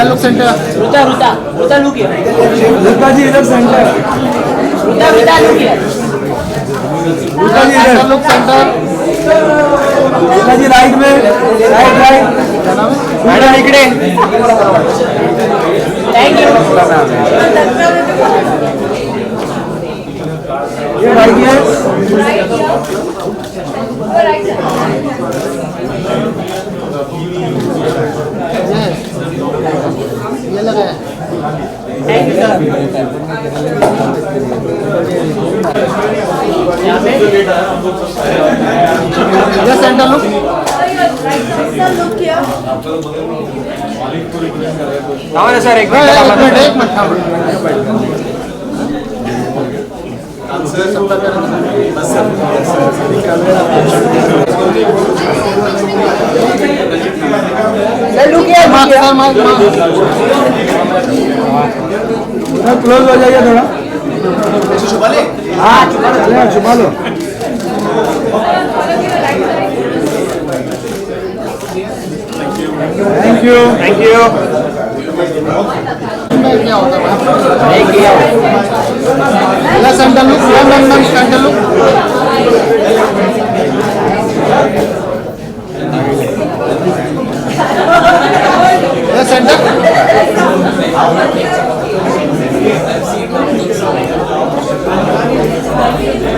Look centre रुता रुता रुता look रुता जी इधर centre रुता रुता look रुता जी इधर look centre रुता जी right में राइट राइट मैडम इकडे थैंक यू ये राइट है ये लगा है थैंक यू सर यहाँ पे ये सेंटर लुक सर एक मिनट क्लोज हो जाइए थोड़ा छुपा ले हाँ छुपा लो थैंक यू क्या होता है centre look centre look centre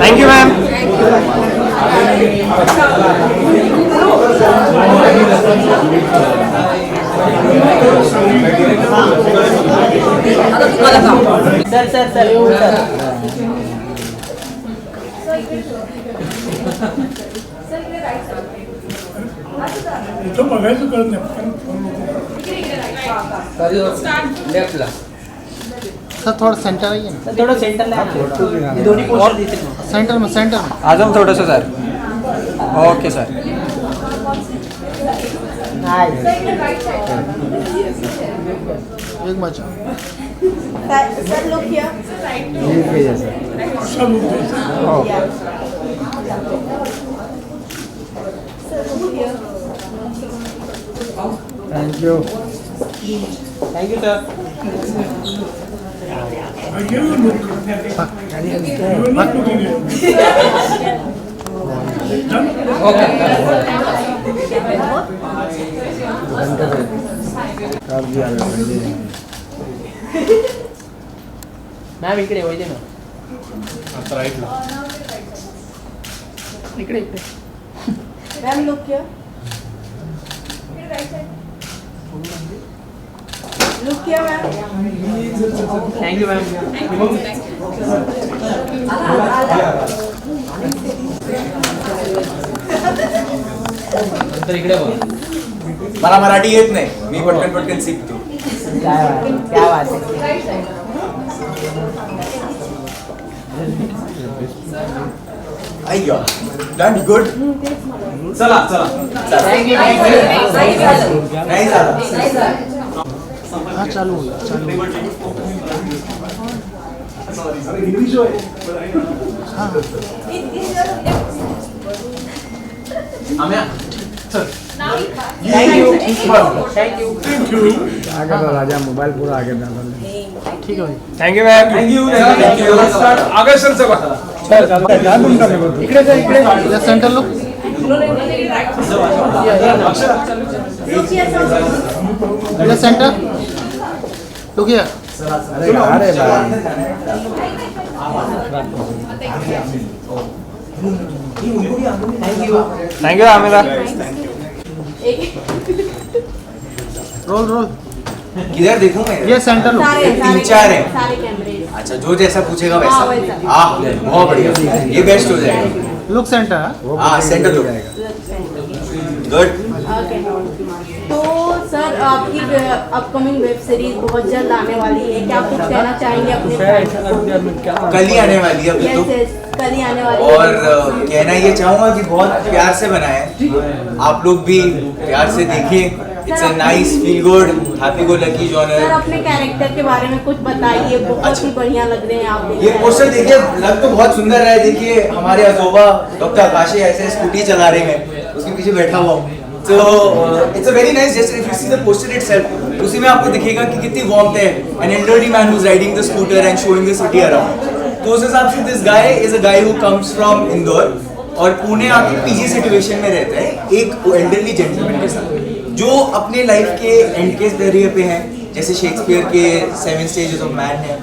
thank you ma'am sir sir sir इथं बघायचं कळत नाही लेफ्टला सर थोड़ा सेंटर आइए सर थोड़ा सेंटर ला ये दोनों पोस्ट दीजिए सेंटर में आ जाओ थोड़ा सा सर ओके सर एक मच सर लुक हियर असा लोक thank you sir I gave you a look. You were not looking at me. Done? Ma'am इकडे वैदे ना आता राईटला इकडे इकडे ma'am look here look here ma'am thank you ma'am तर इकडे बघ मला मराठी येत नाही मी पटकन शिकतो क्या बात है अय्यो डन गुड चला थैंक यू नाही झालं हाँ चालू आम्या थैंक यू आगे तो राजा मोबाइल पूरा आगे डाल ठीक है भाई thank you ma'am thank you आगे सर सगळं इकडे सेंटर लुक ये सेंटर लुक हियर अरे थैंक यू आमिरा रोल किधर देखूं मैं ये सेंटर लुक तीन चार है सारे कैमरे अच्छा जो जैसा पूछेगा वैसा हाँ, वैसा। हाँ बहुत बढ़िया ये बेस्ट हो जाएगा लुक सेंटर हाँ सेंटर लुक गुड ओके तो सर आपकी अपकमिंग वेब सीरीज बहुत जल्द आने वाली है, क्या कुछ कहना चाहेंगे अपने fans को? कल ही आने वाली है अभी Yes, तो। yes, कल ही आने वाली है। और कहना ये चाहूंगा कि बहुत प्यार से बनाए हैं, आप लोग भी प्यार से देखिए। It's a nice feel good happy go lucky sir genre. अपने कैरेक्टर के बारे में कुछ बताइए, बहुत ही बढ़िया लग रहे हैं आप। ये पोस्टर देखिए, लग तो बहुत सुंदर है। देखिए हमारे अजोबा डॉक्टर आकाशी ऐसे स्कूटी चला रहे हैं, उसके पीछे बैठा हुआ हूँ। तो it's a very nice gesture. If you see the poster itself, उसी में आपको दिखेगा कि कितनी वार्मथ है। An elderly man who is riding the scooter and showing the city around. तो उस हिसाब से this guy is a guy who comes from Indore और पुणे आके पीजी सिचुएशन में रहता है एक एल्डरली जेंटलमैन के साथ, जो अपने लाइफ के एंड के दरिये पे हैं। जैसे शेक्सपियर के 7 स्टेजेस ऑफ मैन है,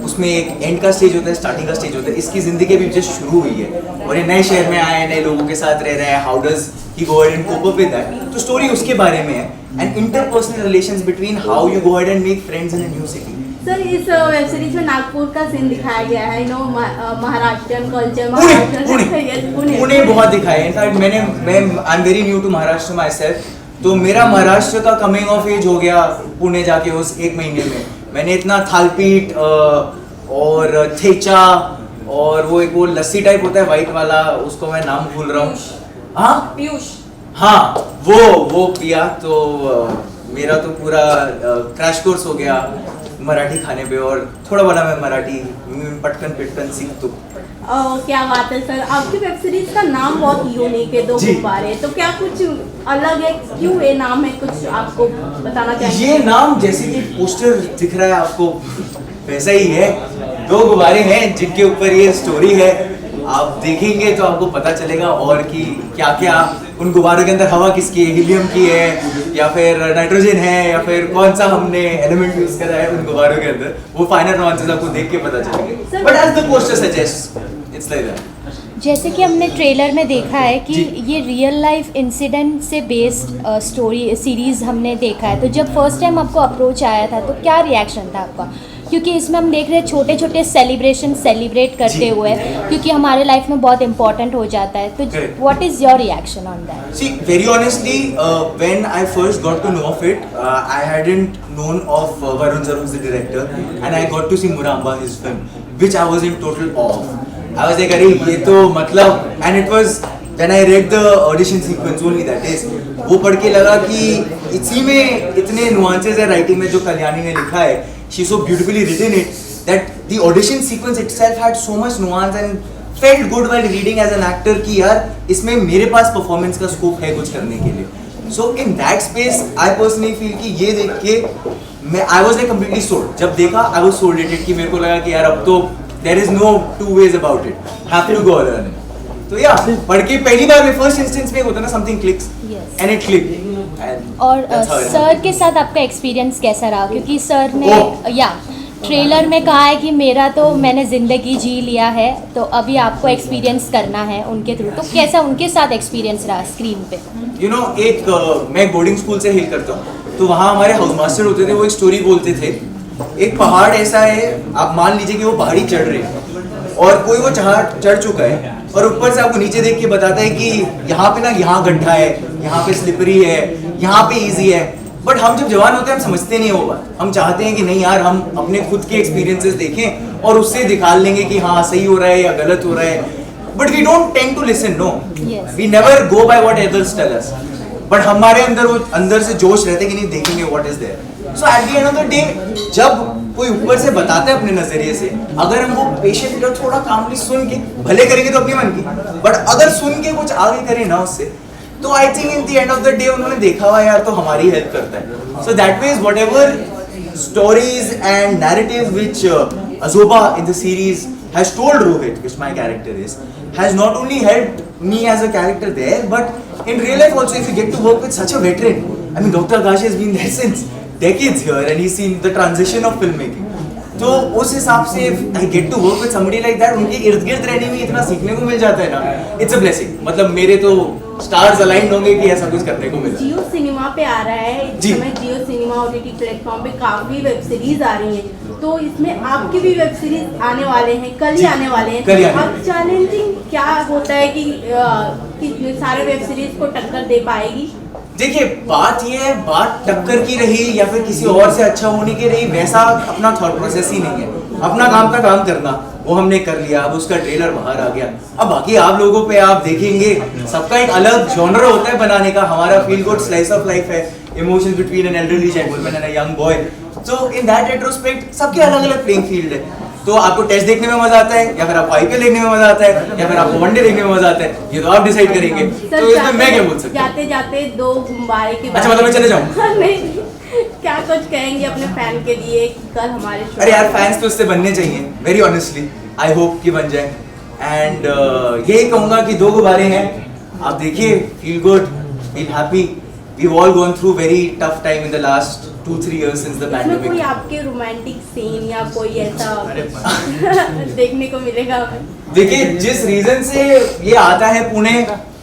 उसमें एक एंड का स्टेज होता है, स्टार्टिंग का स्टेज होता है। इसकी जिंदगी भी जस्ट शुरू हुई है और ये नए शहर में आया है, नए लोगों के साथ रह रहा है। How does he go ahead and cope up with that? तो स्टोरी उसके बारे में है and interpersonal relations between how you go ahead and make friends in a new city. Sir इस वेब सीरीज में नागपुर का सीन दिखाया गया है, महाराष्ट्रियन कल्चर, पुणे बहुत दिखाया है। इनफैक्ट मैं I am very new to Maharashtra myself, तो मेरा महाराष्ट्र का कमिंग ऑफ एज हो गया पुणे जाके उस 1 महीने में। मैंने इतना थालपीठ और थेचा और वो लस्सी टाइप होता है व्हाइट वाला, उसको मैं नाम भूल रहा हूँ। हाँ पीयूष, हाँ वो पिया। तो मेरा तो पूरा क्रैश कोर्स हो गया मराठी खाने पे और थोड़ा बड़ा मैं मराठी पटकन पिटकन सीख तो। क्या बात है सर, आपकी वेब सीरीज का नाम बहुत यूनिक है, 2 जी। गुब्बारे। तो क्या कुछ अलग है, क्यों ये नाम है, कुछ आपको बताना चाहिए? ये नाम जैसे कि पोस्टर दिख रहा है आपको वैसा ही है। 2 गुब्बारे हैं जिनके ऊपर ये स्टोरी है। आप देखेंगे तो आपको पता चलेगा और कि क्या क्या उन गुब्बारों के अंदर हवा किसकी है, हीलियम की है या फिर नाइट्रोजन है या फिर कौन सा हमने एलिमेंट यूज करा है उन गुब्बारों के अंदर। वो फाइनल नुआंसेस आपको देख के पता चलेंगे, but as the poster suggest it's like that. जैसे कि हमने ट्रेलर में देखा है कि ये रियल लाइफ इंसिडेंट से बेस्ड स्टोरी सीरीज़ हमने देखा है। तो जब फर्स्ट टाइम आपको अप्रोच आया था तो क्या रिएक्शन था आपका? क्योंकि इसमें हम देख रहे हैं छोटे छोटे सेलिब्रेशन सेलिब्रेट करते हुए, क्योंकि हमारे लाइफ में बहुत इंपॉर्टेंट हो जाता है। तो what is your reaction on that? See, very honestly, when I first got to know of it, I hadn't known of Varun Sir, who's the director, and I got to see Muramba, his film, which I was in total awe of. I was like, अरे ये तो मतलब, and it was when I read the audition sequence only, that is, वो पढ़ के लगा कि इसी में इतने nuances है राइटिंग में जो कल्याणी ने लिखा है। She so beautifully written it that the audition sequence itself had so much nuance and felt good while reading as an actor कि यार इसमें मेरे पास परफॉर्मेंस का स्कोप है कुछ करने के लिए। So in that space, I personally feel कि ये देख के मैं I was like completely sold। जब देखा I was sold it कि मेरे को लगा कि यार अब तो there is no two ways about it, have to go all in। तो या पढ़ के पहली बार में फर्स्ट इंस्टेंस में होता ना something clicks and it clicked। और सर के साथ आपका एक्सपीरियंस कैसा रहा? क्योंकि सर ने ट्रेलर में कहा है कि मेरा तो मैंने ज़िंदगी जी लिया है, तो अभी आपको एक्सपीरियंस करना है उनके थ्रू। तो कैसा उनके साथ एक्सपीरियंस रहा स्क्रीन पे? You know, मैं बोर्डिंग स्कूल से हिल करता हूँ, तो वहाँ हमारे हाउस मास्टर होते थे, वो एक स्टोरी बोलते थे। एक पहाड़ ऐसा है, आप मान लीजिए कि वो पहाड़ी चढ़ रहे हैं और कोई वो चढ़ चुका है और ऊपर से आपको नीचे देख के बताता है कि यहाँ पे ना यहाँ गड्ढा है, यहाँ पे स्लिपरी है, यहाँ पे इजी है। बट हम जब जवान होते हैं हम समझते नहीं वो बात। हम चाहते हैं कि नहीं यार, हम अपने खुद के एक्सपीरियंसेस देखें और उससे दिखा लेंगे कि हाँ सही हो रहा है या गलत हो रहा है। But we don't tend to listen, no, we never go by what others tell us. But हमारे अंदर वो अंदर से जोश रहता है कि नहीं देखेंगे what is there. So at the end of the day जब कोई ऊपर से बताता है अपने नजरिए से, अगर हम वो पेशेंट और थोड़ा कामली सुन के भले करेंगे तो अपने मन की, बट अगर सुन के कुछ आगे करें ना उससे, तो I think in the end of the day उन्होंने देखा हुआ यार तो हमारी हेल्प करता है। So that means whatever stories and narrative which Azoba in the series has told Rohit, which my character is, has not only helped me as a character there, but in real life also, if you get to work with such a veteran, I mean Dr. Akashi has been there since decades here and he's seen the transition of filmmaking. तो उस हिसाब से I get to work with somebody like that, उनके इर्द गिर्द रहने में इतना सीखने को मिल जाता है ना, it's a blessing। मतलब मेरे तो स्टार्स अलाइन होंगे कि ऐसा कुछ करने को मिला। जियो सिनेमा पे आ रहा है इस जी। समय, जियो सिनेमा ओटीटी प्लेटफॉर्म पे काफी वेब सीरीज आ रही हैं, तो इसमें आपकी भी वेब सीरीज आने वाले हैं, कल ही आने वाले हैं। कल ही आने अब चैलेंजिंग क्या होता है कि सारे वेब सीरीज को टक्कर दे पाएगी? देखिए बात ये है, बात टक्कर की रही या फिर किसी और से अच्छा होने की रही, वैसा अपना थॉट प्रोसेस ही नहीं है। अपना काम का काम करना, वो हमने कर लिया, अब उसका ट्रेलर बाहर आ गया। अब बाकी आप लोगों पे आप देखेंगे, सबका एक अलग जॉनर होता है बनाने का। हमारा feel good slice of life है, emotions between an elderly gentleman and a young boy. So in that retrospect सबके अलग अलग प्लेइंग फील्ड है। तो आपको टेस्ट देखने में मजा आता है, या फिर आपको आईपीएल देखने में मजा आता है, या फिर आपको वनडे देखने में मजा आता है, ये तो आप डिसाइड करेंगे। तो इसमें मैं क्या बोल सकता हूँ? जाते जाते दो गुब्बारे के अच्छा, मतलब मैं चले जाऊँ? नहीं, क्या कुछ कहेंगे अपने फैन के लिए कि कल हमारे शो? अरे यार, फैंस तो इससे बनने चाहिए, वेरी ऑनेस्टली। आई होप कि बन जाए। एंड यही कहूंगा कि दो गुब्बारे हैं, आप देखिए, feel good, feel happy. We've all gone through very tough time in the last 2-3 years since the इसमें pandemic. कोई आपके रोमांटिक सीन या कोई ऐसा देखने को मिलेगा हमें? देखिए, जिस रीजन से ये आता है पुणे,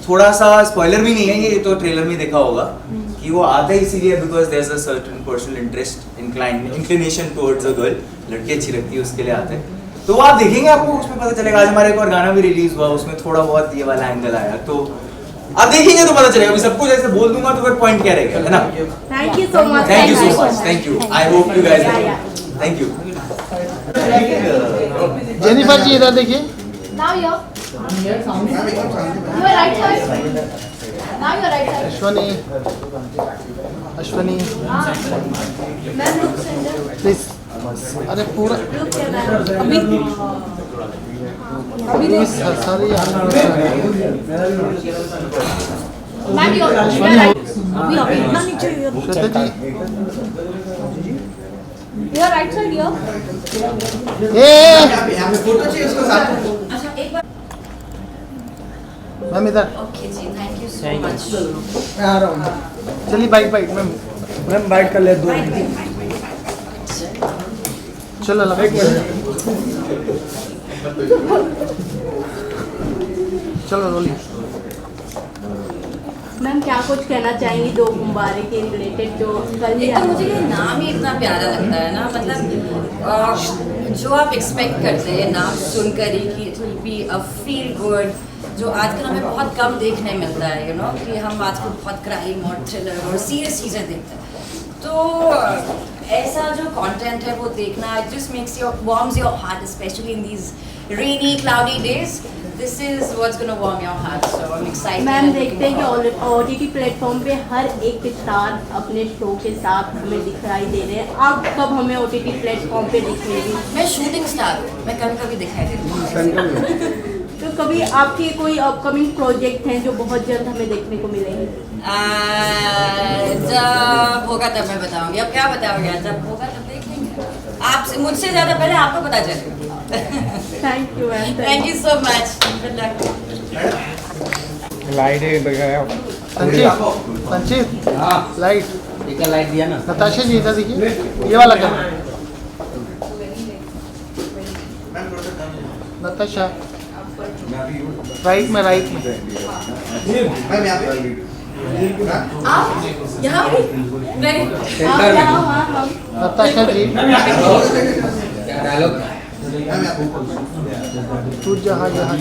थोड़ा सा स्पॉइलर भी नहीं है, ये तो ट्रेलर में देखा होगा कि वो आता है इसीलिए because there is a certain personal interest inclination towards a girl. लड़की अच्छी लगती है, उसके लिए आते हैं। तो वो आप देखेंगे, आपको उसमें पता चलेगा। आज हमारे एक और गाना भी रिलीज हुआ, उसमें थोड़ा बहुत ये वाला एंगल आया, तो आप देखेंगे तो पता चलेगा। अभी सब कुछ ऐसे बोल दूंगा तो फिर पॉइंट क्या रहेगा, है ना? Thank you so much. Thank you so much, thank you. I hope you guys, thank you. Jennifer ji इधर देखिए। Now you're right side. Now you're right side. Ashwani, Ashwani ma'am look center. Please. अरे पूरा Look here, ma'am. Please sorry ma'am you're right. अभी इतना नीचे Shweta ji, you're right side here. Ma'am इधर। Okay जी, thank you so much. मैं आ रहा हूँ। चलिए बाइक बाइक मैम, मैम बाइक कर ले दो। चलो लगा। एक मिनट। चलो रोली। मैम क्या कुछ कहना चाहेंगी दो गुब्बारे के रिलेटेड जो कल ही एक तो मुझे ये नाम ही इतना प्यारा लगता है ना, मतलब जो आप एक्सपेक्ट करते हैं नाम सुनकर ही कि it will be a feel good, जो आजकल हमें बहुत कम देखने मिलता है, यू नो, कि हम आजकल बहुत क्राइम और थ्रिलर और सीरियस चीज़ें देखते हैं। तो ऐसा जो कंटेंट है वो देखना, it just makes your warms your heart, specially in these rainy cloudy days. This is what's gonna warm your heart, so I am excited. Ma'am देखते हैं कि OTT प्लेटफॉर्म पे हर एक स्टार अपने शो के साथ हमें दिखाई दे रहे हैं। आप कब हमें OTT प्लेटफॉर्म पे दिखेंगी? मैं शूटिंग स्टार हूँ, मैं कभी कभी दिखाई देती हूँ। तो कभी आपके कोई अपकमिंग प्रोजेक्ट हैं जो बहुत जल्द हमें देखने को मिलेंगे? जब होगा तब मैं बताऊंगी। अब क्या बताओगे, जब होगा तब देख लेंगे। आपसे मुझसे ज़्यादा पहले आपको पता चलेगा। Thank you ma'am. Thank you so much, good luck. Light लगाया। संचित, संचित लाइट। एक लाइट दिया ना। नताशा जी इधर देखिए, ये वाला करना। नताशा राइट में, राइट में। आप यहाँ भी नहीं, आप यहाँ वहाँ हम नताशा जी, डायलॉग तू जहाँ जहाँ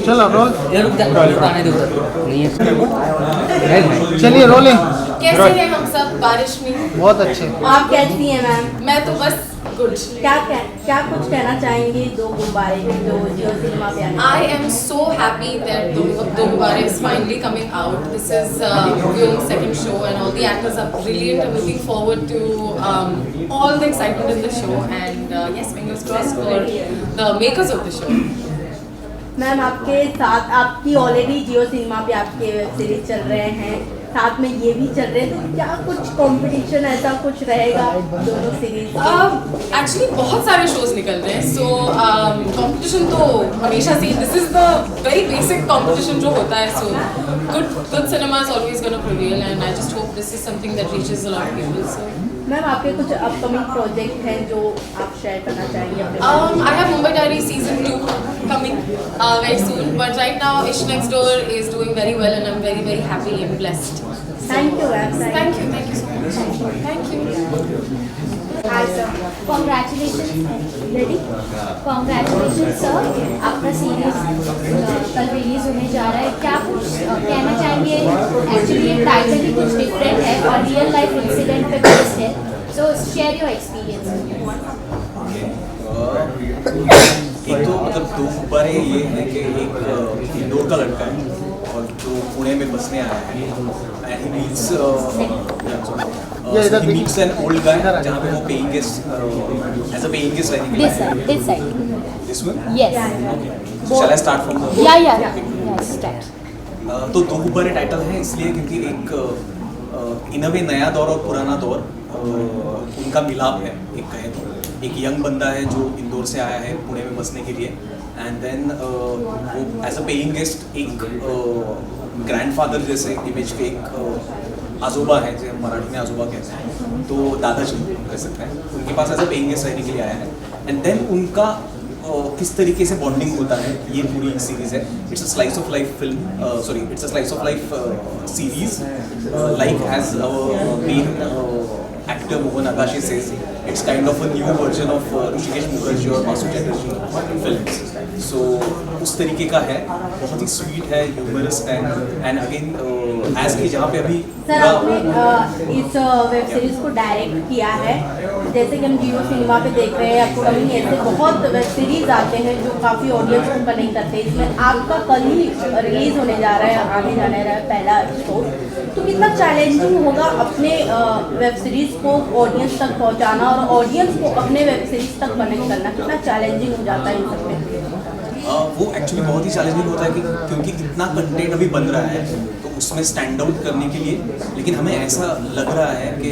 चलो रोल। आने दो। नहीं है। चलिए रोलिंग। कैसे हैं हम सब बारिश में? बहुत अच्छे। आप कैसी हैं मैम? मैं तो बस गुड। क्या कुछ कहना चाहेंगे दो गुब्बारे जो जियो सिनेमा पे आने? I am so happy that Do Gubare is finally coming out. This is Vyom's second show and all the actors are brilliant. I'm looking forward to all the excitement in the show and yes, fingers crossed for the makers of the show. Ma'am आपके साथ आपकी already जियो cinema पे आपके web series चल रहे हैं, साथ में ये भी चल रहे हैं, तो क्या कुछ कंपटीशन ऐसा कुछ रहेगा दोनों सीरीज के? एक्चुअली बहुत सारे शोज निकल रहे हैं, सो कंपटीशन तो हमेशा से, this is the very basic competition जो होता है, so good cinema is always gonna prevail and I just hope this is something that reaches a lot of people. So ma'am आपके कुछ अपकमिंग प्रोजेक्ट हैं जो आप शेयर करना चाहेंगे अपने? I have Mumbai Diaries season 2 coming very soon, but right now Ish Next Door is doing very well and I'm very happy and blessed. Thank you ma'am. Thank you so much. Thank you. Hi sir. Congratulation ready congratulation sir, आपका series कल release होने जा रहा है, क्या कुछ कहना चाहेंगे? एक्चुअली ये टाइटल भी कुछ डिफरेंट है और रियल लाइफ इंसिडेंट पे बेस्ड है, सो शेयर योर एक्सपीरियंस। एक तो मतलब दो गुब्बारे ये है कि एक इंदौर का लड़का है और जो पुणे में बसने आया है and he meets he meets an old guy जहाँ पे वो paying guest as a paying guest रहने के लिए आया है। This side This one? Yes So shall I start from the या स्टार्ट। तो दो गुब्बारे टाइटल है इसलिए क्योंकि एक इन अ वे नया दौर और पुराना दौर उनका मिलाप है। एक कहे तो एक यंग बंदा है जो इंदौर से आया है पुणे में बसने के लिए एंड देन वो एज अ पेइंग गेस्ट एक ग्रैंडफादर जैसे इमेज के एक आजोबा है जो मराठी में आजोबा कहते हैं, तो दादाजी कह सकते हैं, उनके पास एज अ पेइंग गेस्ट रहने के लिए आया है एंड देन उनका किस तरीके से बॉन्डिंग होता है ये पूरी सीरीज है। It's a slice of life film, sorry it's a slice of life series like as main actor Mohan Agashi says it's kind of a new version of Hrishikesh Mukherjee और Masu Chatterjee films. So उस तरीके का है, बहुत ही sweet है, humerus है and again as के जहाँ पे अभी सर आपने इस वेब सीरीज को डायरेक्ट किया है, जैसे कि हम जियो सिनेमा पे देख रहे हैं अपकमिंग ऐसे बहुत वेब सीरीज आते हैं जो काफ़ी ऑडियंस को कनेक्ट करते हैं, इसमें आपका कल ही रिलीज होने जा रहा है, आने जाने रहा है पहला एपिसोड, तो कितना चैलेंजिंग होगा अपने वेब सीरीज को ऑडियंस तक पहुंचाना और ऑडियंस को अपने वेब सीरीज तक कनेक्ट करना, कितना चैलेंजिंग हो जाता है इन सब में? वो एक्चुअली बहुत ही चैलेंजिंग होता है कि क्योंकि इतना कंटेंट अभी बन रहा है तो उसमें स्टैंड आउट करने के लिए, लेकिन हमें ऐसा लग रहा है कि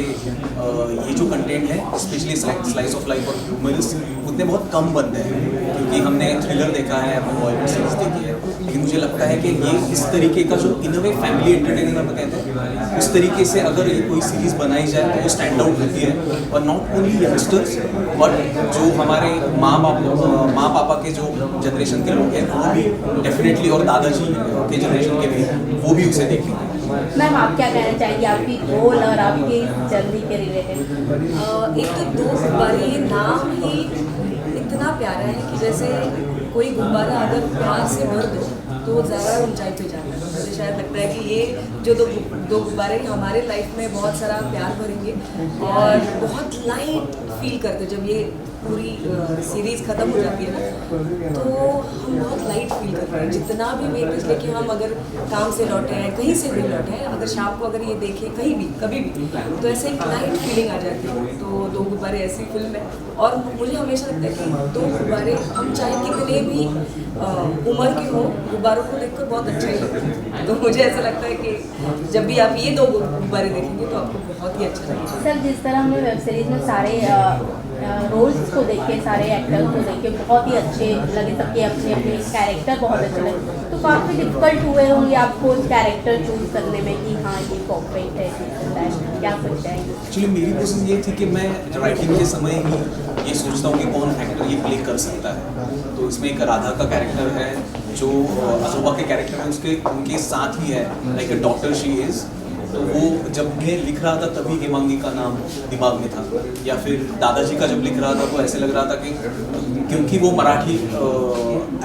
ये जो कंटेंट है स्पेशली स्लाइस ऑफ लाइफ और ह्यूमरस उतने बहुत कम बनते हैं, क्योंकि हमने थ्रिलर देखा है, हमने बॉलीवुड सीरीज देखी है, लेकिन मुझे लगता है कि ये इस तरीके का जो इन अ वे फैमिली एंटरटेनर हम कहते हैं उस तरीके से अगर ये कोई सीरीज़ बनाई जाए तो वो स्टैंड आउट होती है और नॉट ओनली यंगस्टर्स बट जो हमारे माँ पापा के जो जनरेशन के लोग हैं वो भी डेफिनेटली और दादाजी के जनरेशन के भी वो भी उसे देखेंगे। मैम आप क्या कहना चाहेंगे आपकी रोल और आपकी जर्नी के रिलेटेड? एक तो दो गुब्बारे, ये नाम ही इतना प्यारा है कि जैसे कोई गुब्बारा अगर प्यार से भर दो तो वो ज़्यादा ऊंचाई पे जाता है। मुझे शायद लगता है कि ये जो दो गुब्बारे हमारे लाइफ में बहुत सारा प्यार भरेंगे और बहुत लाइट फील करते जब ये पूरी सीरीज़ ख़त्म हो जाती है ना, तो हम बहुत लाइट फील करते हैं। जितना भी वेट इसलिए कि हम अगर काम से लौटे हैं, कहीं से भी लौटे हैं, अगर शाम को अगर ये देखें कहीं भी कभी भी तो ऐसे एक लाइट फीलिंग आ जाती है। तो दो गुब्बारे ऐसी फिल्म है और मुझे हमेशा लगता है कि दो गुब्बारे हम चाहे कितने भी उम्र के हो, गुब्बारों को देखकर बहुत अच्छा ही लगता है। तो मुझे ऐसा लगता है कि जब भी आप ये दो गुब्बारे देखेंगे तो आपको बहुत ही अच्छा लगेगा। सर जिस तरह हमने वेब सीरीज में सारे रोल्स को देखे, सारे एक्टर्स को देखे, बहुत ही अच्छे लगे, सबके अपने अपने कैरेक्टर बहुत अच्छे लगे, तो काफ़ी डिफिकल्ट हुए होंगे आपको कैरेक्टर चूज करने में कि हाँ ये परफेक्ट है, क्या सोचते हैं? एक्चुअली मेरी पसंद ये थी कि मैं राइटिंग के समय ही ये सोचता हूँ कि कौन एक्टर ये प्ले कर सकता है। तो इसमें एक राधा का कैरेक्टर है जो आजोबा के कैरेक्टर है उसके उनके साथ ही है, like a doctor she is. तो वो जब मैं लिख रहा था तभी हेमांगी का नाम दिमाग में था, या फिर दादाजी का जब लिख रहा था तो ऐसे लग रहा था कि क्योंकि वो मराठी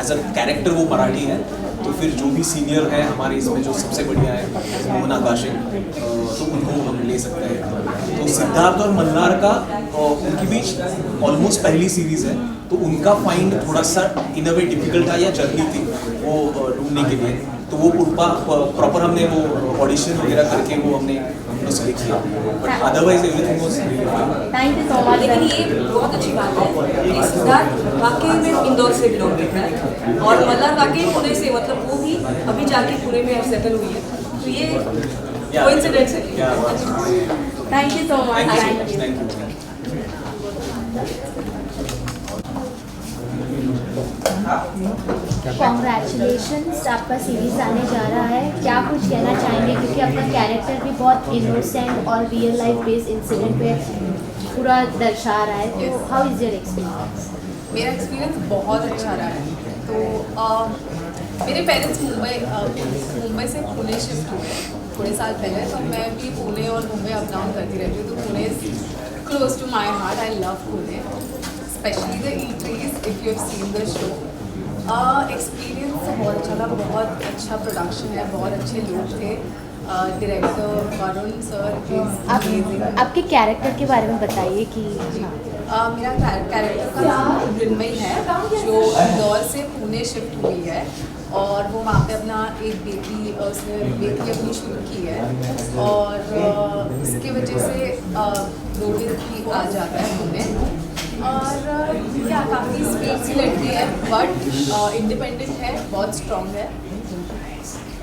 एज अ कैरेक्टर वो मराठी है, तो फिर जो भी सीनियर है हमारे इसमें जो सबसे बढ़िया है मोहन आगाशे, तो उनको हम ले सकते हैं। तो सिद्धार्थ और मल्हार का उनकी बीच ऑलमोस्ट पहली सीरीज़ है, तो उनका फाइंड थोड़ा सा इन अ वे डिफिकल्ट था या जर्नी थी वो ढूंढने के लिए। तो वो प्रॉपर हमने वो ऑडिशन वगैरह करके वो हमने सेलेक्ट किया, but otherwise everything was really fine. Thank you so much. लेकिन ये बहुत अच्छी बात है कि सिद्धार्थ वाकई में इंदौर से बिलोंग करता है और मल्हार वाकई पुणे से, मतलब वो भी अभी जाके पुणे में अब सेटल हुई है, तो ये कोइंसिडेंस है। Thank you so much. Thank you. Congratulations, आपका सीरीज आने जा रहा है, क्या कुछ कहना चाहेंगे? क्योंकि आपका कैरेक्टर भी बहुत इनोसेंट और रियल लाइफ बेस्ड इंसिडेंट पे पूरा दर्शा रहा है, तो हाउ इज़ योर एक्सपीरियंस? मेरा एक्सपीरियंस बहुत अच्छा रहा है। तो मेरे पेरेंट्स मुंबई से पुणे शिफ्ट हुए थोड़े साल पहले, तो मैं भी पुणे और मुंबई अप डाउन करती रहती हूँ, तो Pune is close to my heart. I love Pune, specially the eateries if you have seen the show. Experience तो बहुत अच्छा था, बहुत अच्छा प्रोडक्शन है, बहुत अच्छे लोग थे. डायरेक्टर वरुण सर इज आप अमेजिंग. आपके कैरेक्टर के बारे में बताइए कि मेरा कैरेक्टर का नाम मृण्मयी है, जो इंदौर से पुणे शिफ्ट हुई है और वो वहाँ पे अपना एक बेटी, उसने बेटी अपनी शुरू की है और इसकी वजह से रोहित भी आ जाता है पुणे. और क्या काफ़ी स्वीट सी लड़की है, बट इंडिपेंडेंट है, बहुत स्ट्रॉन्ग है.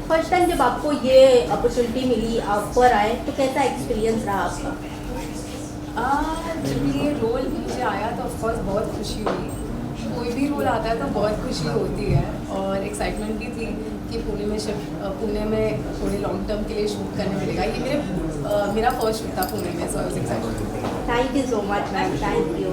फर्स्ट टाइम जब आपको ये अपॉर्चुनिटी मिली, ऑफर आए, तो कैसा एक्सपीरियंस रहा आपका? जब ये रोल मुझे आया तो ऑफकोर्स बहुत खुशी हुई. कोई भी रोल आता है तो बहुत खुशी होती है और एक्साइटमेंट भी थी कि पुणे में थोड़े लॉन्ग टर्म के लिए शूट करने मिलेगा. ये मेरा फर्स्ट शूट था पुणे में, so I was excited. Thank you so much ma'am, thank you.